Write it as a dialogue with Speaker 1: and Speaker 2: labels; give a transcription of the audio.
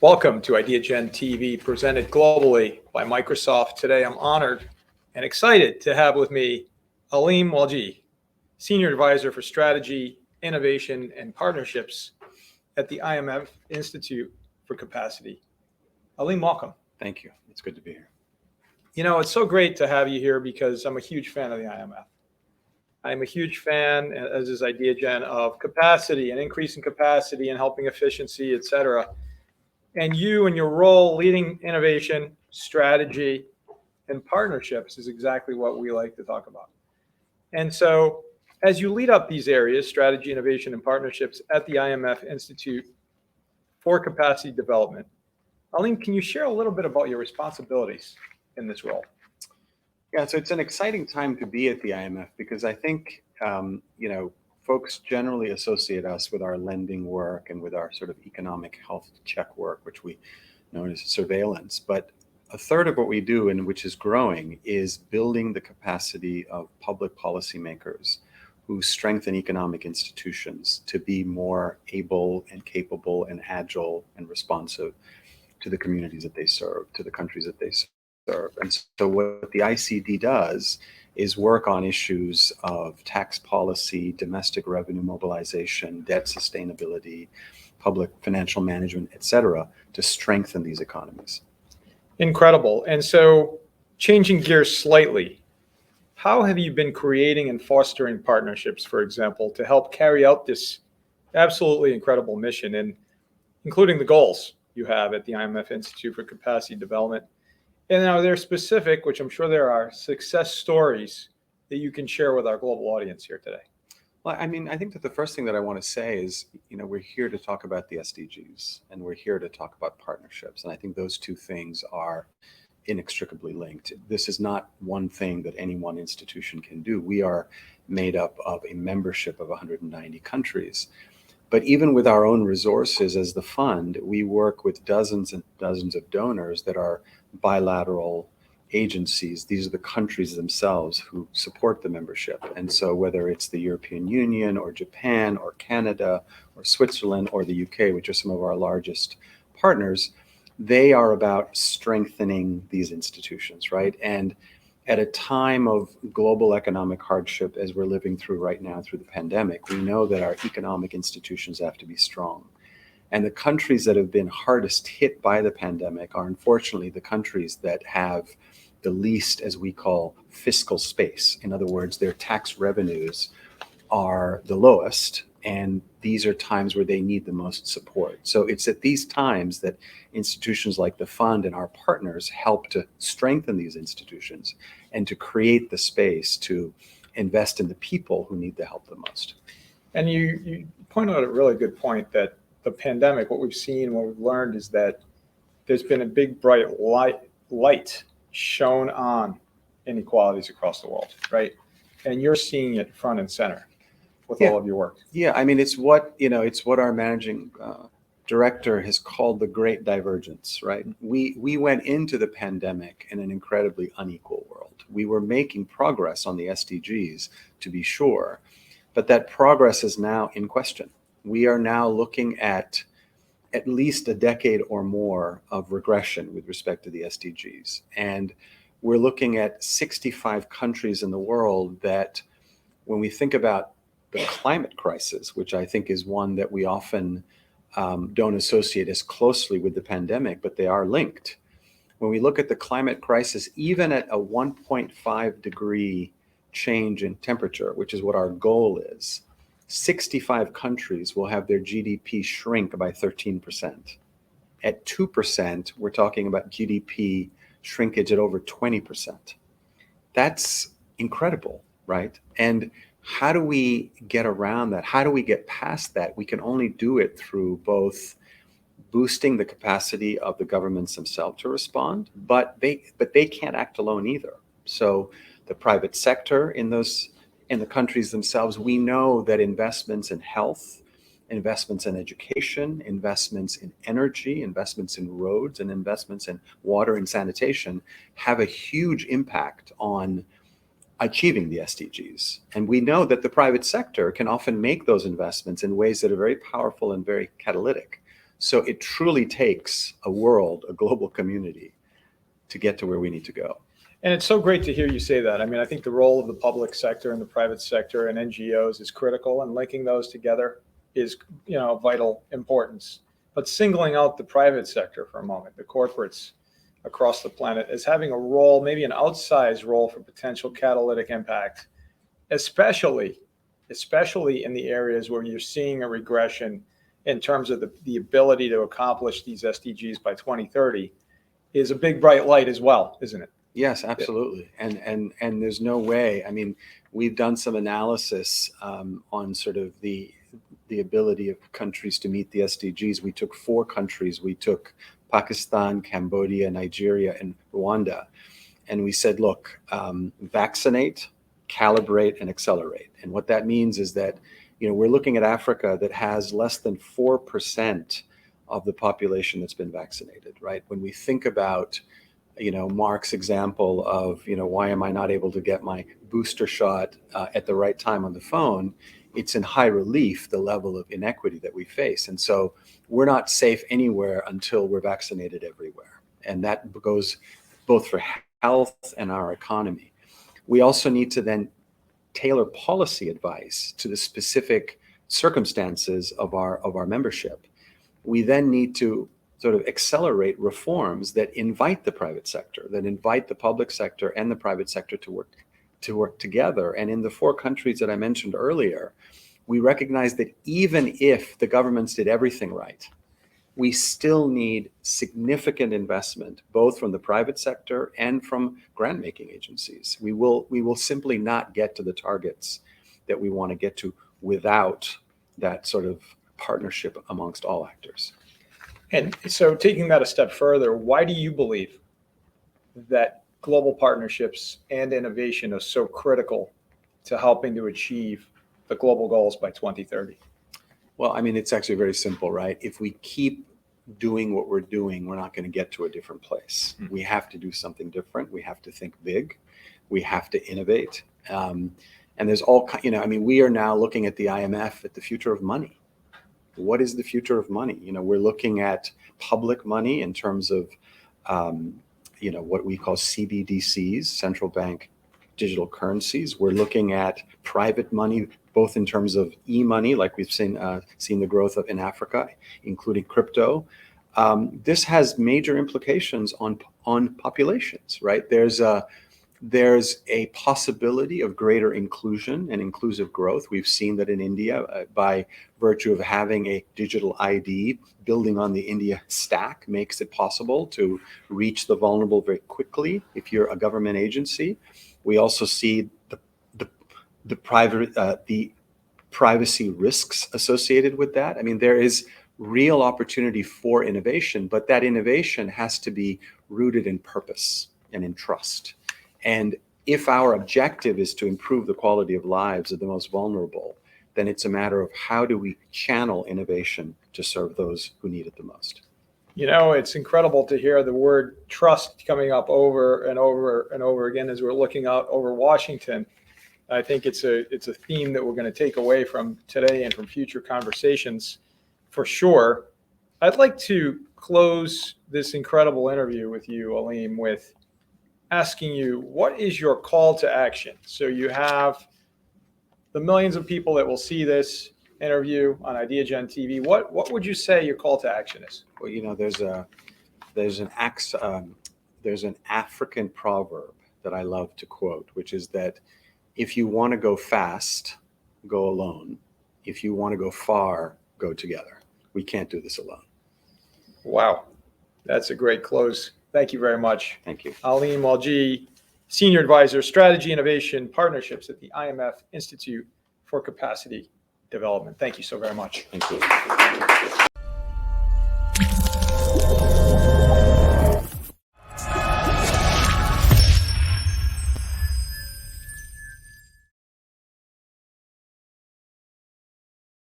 Speaker 1: Welcome to Ideagen TV, presented globally by Microsoft. Today, I'm honored and excited to have with me Aleem Walji, Senior Advisor for Strategy, Innovation, and Partnerships at the IMF Institute for Capacity. Aleem, welcome.
Speaker 2: Thank you. It's good to be here.
Speaker 1: You know, it's so great to have you here because I'm a huge fan of the IMF. I'm a huge fan, as is Ideagen, of capacity and increasing capacity and helping efficiency, et cetera. And you and your role leading innovation, strategy, and partnerships is exactly what we like to talk about. And so as you lead up these areas, strategy, innovation, and partnerships at the IMF Institute for Capacity Development, Aleem, can you share a little bit about your responsibilities in this role?
Speaker 2: Yeah, so it's an exciting time to be at the IMF because I think, folks generally associate us with our lending work and with our sort of economic health check work, which we know as surveillance. But a third of what we do, and which is growing, is building the capacity of public policymakers who strengthen economic institutions to be more able and capable and agile and responsive to the communities that they serve, to the countries that they serve. And so what the ICD does is work on issues of tax policy, domestic revenue mobilization, debt sustainability, public financial management, et cetera, to strengthen these economies.
Speaker 1: Incredible. And so changing gears slightly, how have you been creating and fostering partnerships, for example, to help carry out this absolutely incredible mission, and including the goals you have at the IMF Institute for Capacity Development? And are there specific, which I'm sure there are, success stories that you can share with our global audience here today?
Speaker 2: Well, I mean, I think that the first thing that I want to say is, we're here to talk about the SDGs and we're here to talk about partnerships. And I think those two things are inextricably linked. This is not one thing that any one institution can do. We are made up of a membership of 190 countries. But even with our own resources as the fund, we work with dozens and dozens of donors that are bilateral agencies. These are the countries themselves who support the membership. And so whether it's the European Union or Japan or Canada or Switzerland or the UK, which are some of our largest partners, they are about strengthening these institutions, right? And at a time of global economic hardship, as we're living through right now through the pandemic, we know that our economic institutions have to be strong. And the countries that have been hardest hit by the pandemic are unfortunately the countries that have the least, as we call, fiscal space. In other words, their tax revenues are the lowest, and these are times where they need the most support. So it's at these times that institutions like the fund and our partners help to strengthen these institutions and to create the space to invest in the people who need the help the most.
Speaker 1: And you point out a really good point that the pandemic, what we've seen, what we've learned is that there's been a big bright light shown on inequalities across the world, right? And you're seeing it front and center with all of your work.
Speaker 2: Yeah, I mean, it's what our managing director has called the great divergence, right? We went into the pandemic in an incredibly unequal world. We were making progress on the SDGs, to be sure, but that progress is now in question. We are now looking at least a decade or more of regression with respect to the SDGs. And we're looking at 65 countries in the world that, when we think about the climate crisis, which I think is one that we often don't associate as closely with the pandemic, but they are linked. When we look at the climate crisis, even at a 1.5 degree change in temperature, which is what our goal is, 65 countries will have their GDP shrink by 13%. At 2%, we're talking about GDP shrinkage at over 20%. That's incredible, right? And how do we get around that? How do we get past that? We can only do it through both boosting the capacity of the governments themselves to respond, but they can't act alone either. So the private sector in the countries themselves, we know that investments in health investments in education, investments in energy, investments in roads, and investments in water and sanitation have a huge impact on achieving the SDGs. And we know that the private sector can often make those investments in ways that are very powerful and very catalytic. So it truly takes a world, a global community, to get to where we need to go.
Speaker 1: And it's so great to hear you say that. I mean, I think the role of the public sector and the private sector and NGOs is critical, and linking those together is, of vital importance. But singling out the private sector for a moment, the corporates across the planet, as having a role, maybe an outsized role for potential catalytic impact, especially in the areas where you're seeing a regression in terms of the ability to accomplish these SDGs by 2030, is a big bright light as well, isn't it?
Speaker 2: Yes, absolutely. And there's no way. I mean, we've done some analysis on sort of the ability of countries to meet the SDGs. We took 4 countries. We took Pakistan, Cambodia, Nigeria, and Rwanda. And we said, look, vaccinate, calibrate, and accelerate. And what that means is that, we're looking at Africa that has less than 4% of the population that's been vaccinated, right? When we think about, Mark's example of, why am I not able to get my booster shot at the right time on the phone? It's in high relief, the level of inequity that we face. And so we're not safe anywhere until we're vaccinated everywhere. And that goes both for health and our economy. We also need to then tailor policy advice to the specific circumstances of our membership. We then need to sort of accelerate reforms that invite the private sector, that invite the public sector and the private sector to work together. And in the 4 countries that I mentioned earlier, we recognize that even if the governments did everything right, we still need significant investment, both from the private sector and from grant-making agencies. We will simply not get to the targets that we want to get to without that sort of partnership amongst all actors.
Speaker 1: And so, taking that a step further, why do you believe that global partnerships and innovation are so critical to helping to achieve the global goals by 2030?
Speaker 2: Well, I mean, it's actually very simple, right? If we keep doing what we're doing, we're not going to get to a different place. Mm-hmm. We have to do something different. We have to think big. We have to innovate. And there's we are now looking at the IMF at the future of money. What is the future of money? We're looking at public money in terms of, what we call CBDCs, central bank digital currencies. We're looking at private money, both in terms of e-money, like we've seen the growth of in Africa, including crypto. This has major implications on populations, right? There's a possibility of greater inclusion and inclusive growth. We've seen that in India, by virtue of having a digital ID, building on the India stack makes it possible to reach the vulnerable very quickly if you're a government agency. We also see the privacy risks associated with that. I mean, there is real opportunity for innovation, but that innovation has to be rooted in purpose and in trust. And if our objective is to improve the quality of lives of the most vulnerable, then it's a matter of how do we channel innovation to serve those who need it the most.
Speaker 1: It's incredible to hear the word trust coming up over and over and over again as we're looking out over Washington. I think it's a theme that we're going to take away from today and from future conversations for sure. I'd like to close this incredible interview with you, Aleem, with asking you, what is your call to action? So you have the millions of people that will see this interview on Ideagen TV. What would you say your call to action is?
Speaker 2: Well, there's an African proverb that I love to quote, which is that if you want to go fast, go alone. If you want to go far, go together. We can't do this alone.
Speaker 1: Wow, that's a great close. Thank you very much.
Speaker 2: Thank you.
Speaker 1: Aleem Walji, Senior Advisor, Strategy, Innovation, Partnerships at the IMF Institute for Capacity Development. Thank you so very much.
Speaker 2: Thank you.